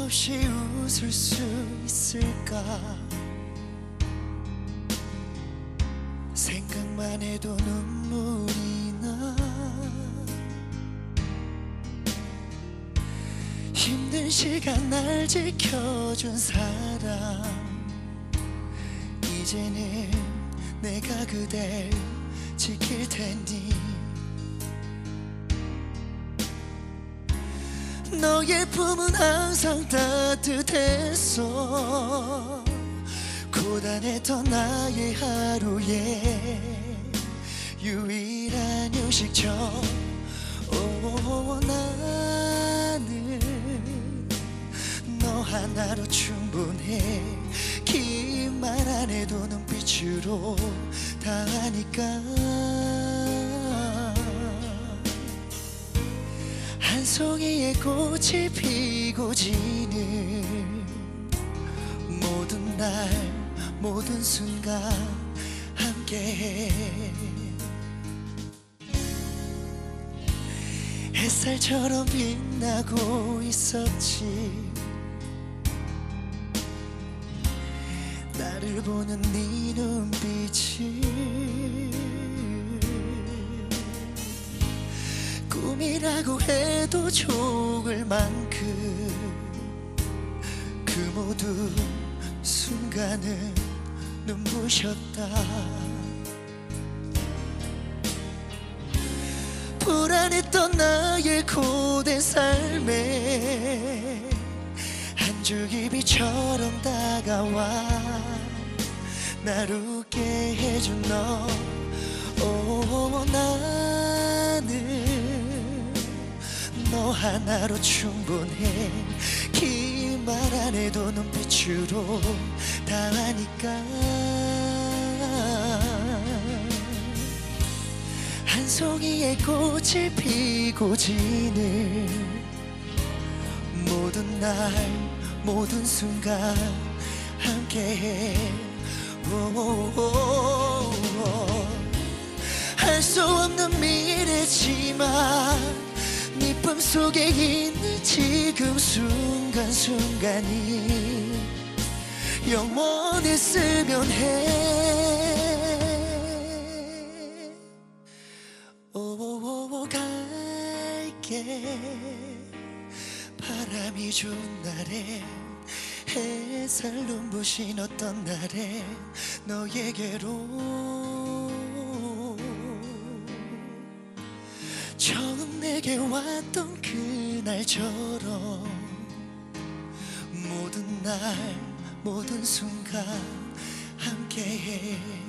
없이 웃을 수 있을까? 생각만 해도 눈물이 나. 힘든 시간 날 지켜준 사람, 이제는 내가 그댈 지킬 테니. 너의 품은 항상 따뜻했어. 고단했던 나의 하루에 유일한 휴식처. 나는 너 하나로 충분해. 긴 말 안 해도 눈빛으로 다 아니까. 한 송이의 꽃이 피고 지는 모든 날 모든 순간 함께해. 햇살처럼 빛나고 있었지. 나를 보는 네 눈빛이 꿈이라고 해도 좋을 만큼 그 모든 순간은 눈부셨다. 불안했던 나의 고된 삶에 한 줄기 비처럼 다가와 날 웃게 해준 너. 나는 너 하나로 충분해. 긴 말 안 해도 눈빛으로 다 아니까. 한 송이의 꽃이 피고 지는 모든 날 모든 순간 함께해. 할 수 없는 미래지만 네 품속에 있는 지금 순간순간이 영원했으면 해. 갈게. 바람이 좋은 날에 햇살 눈부신 어떤 날에 너에게로 처음 내게 왔던 그날처럼 모든 날 모든 순간 함께해.